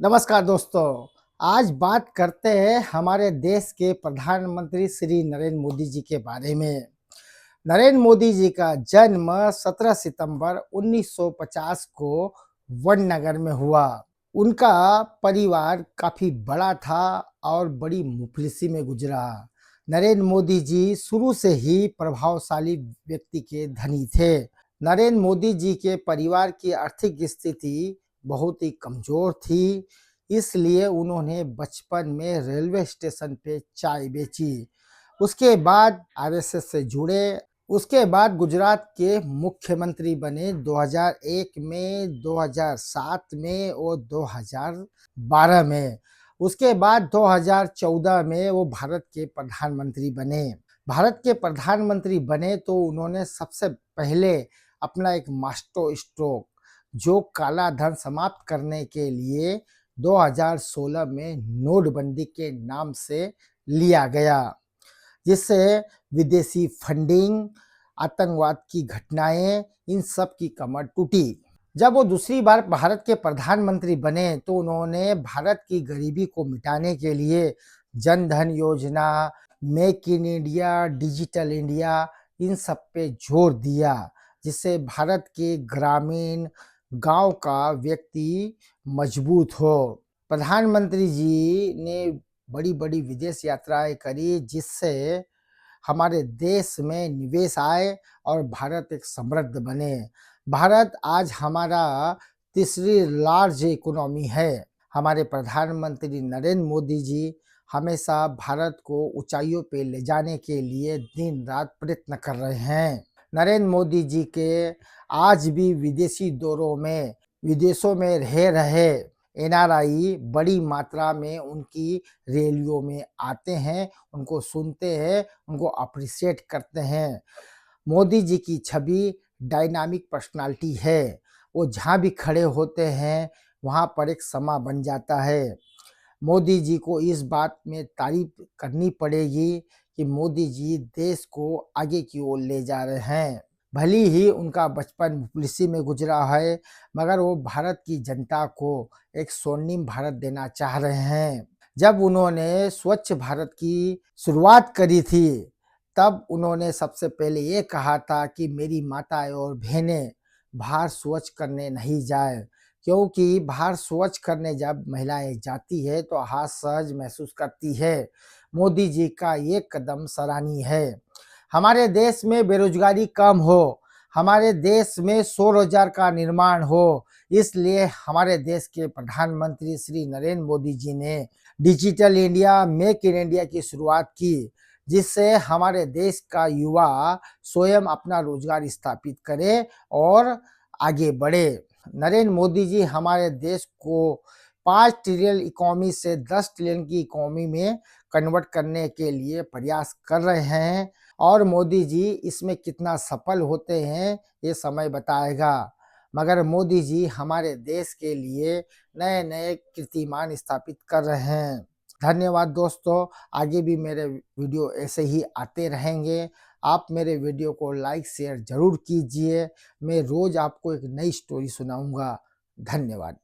नमस्कार दोस्तों। आज बात करते हैं हमारे देश के प्रधानमंत्री श्री नरेंद्र मोदी जी के बारे में। नरेंद्र मोदी जी का जन्म 17 सितंबर 1950 को वडनगर में हुआ। उनका परिवार काफ़ी बड़ा था और बड़ी मुफलिसी में गुजरा। नरेंद्र मोदी जी शुरू से ही प्रभावशाली व्यक्ति के धनी थे। नरेंद्र मोदी जी के परिवार की आर्थिक स्थिति बहुत ही कमज़ोर थी, इसलिए उन्होंने बचपन में रेलवे स्टेशन पे चाय बेची। उसके बाद आरएसएस से जुड़े। उसके बाद गुजरात के मुख्यमंत्री बने 2001 में, 2007 में और 2012 में। उसके बाद 2014 में वो भारत के प्रधानमंत्री बने। भारत के प्रधानमंत्री बने तो उन्होंने सबसे पहले अपना एक मास्टर स्ट्रोक, जो काला धन समाप्त करने के लिए 2016 में नोटबंदी के नाम से लिया गया, जिससे विदेशी फंडिंग, आतंकवाद की घटनाएं, इन सब की कमर टूटी। जब वो दूसरी बार भारत के प्रधानमंत्री बने तो उन्होंने भारत की गरीबी को मिटाने के लिए Jan Dhan Yojana, make in India, digital India, इन सब पे जोर दिया, जिससे भारत के ग्रामीण गांव का व्यक्ति मजबूत हो। प्रधानमंत्री जी ने बड़ी-बड़ी विदेश यात्राएं करी, जिससे हमारे देश में निवेश आए और भारत एक समृद्ध बने। भारत आज हमारा तीसरी लार्ज इकोनॉमी है। हमारे प्रधानमंत्री नरेंद्र मोदी जी हमेशा भारत को ऊंचाइयों पे ले जाने के लिए दिन रात प्रयत्न कर रहे हैं। नरेंद्र मोदी जी के आज भी विदेशी दौरों में, विदेशों में रह रहे एनआरआई बड़ी मात्रा में उनकी रैलियों में आते हैं, उनको सुनते हैं, उनको अप्रिशिएट करते हैं। मोदी जी की छवि डायनामिक पर्सनालिटी है। वो जहाँ भी खड़े होते हैं, वहाँ पर एक समा बन जाता है। मोदी जी को इस बात में तारीफ करनी पड़ेगी कि मोदी जी देश को आगे की ओर ले जा रहे हैं। भले ही उनका बचपन मुफलिसी में गुजरा है, मगर वो भारत की जनता को एक स्वर्णिम भारत देना चाह रहे हैं। जब उन्होंने स्वच्छ भारत की शुरुआत करी थी, तब उन्होंने सबसे पहले ये कहा था कि मेरी माताएं और बहनें बाहर स्वच्छ करने नहीं जाए, क्योंकि बाहर स्वच्छ करने जब महिलाएं जाती है तो असहज महसूस करती है। मोदी जी का ये कदम सराहनीय है। हमारे देश में बेरोजगारी कम हो, हमारे देश में स्वरोजगार का निर्माण हो, इसलिए हमारे देश के प्रधानमंत्री श्री नरेंद्र मोदी जी ने digital India, make in India की शुरुआत की, जिससे हमारे देश का युवा स्वयं अपना रोजगार स्थापित करे और आगे बढ़े। नरेंद्र मोदी जी हमारे देश को 5 ट्रिलियन इकोनॉमी से 10 ट्रिलियन की इकोनॉमी में कन्वर्ट करने के लिए प्रयास कर रहे हैं, और मोदी जी इसमें कितना सफल होते हैं ये समय बताएगा। मगर मोदी जी हमारे देश के लिए नए-नए कीर्तिमान स्थापित कर रहे हैं। धन्यवाद दोस्तों, आगे भी मेरे वीडियो ऐसे ही आते रहेंगे। आप मेरे वीडियो को लाइक शेयर ज़रूर कीजिए। मैं रोज़ आपको एक नई स्टोरी सुनाऊँगा। धन्यवाद।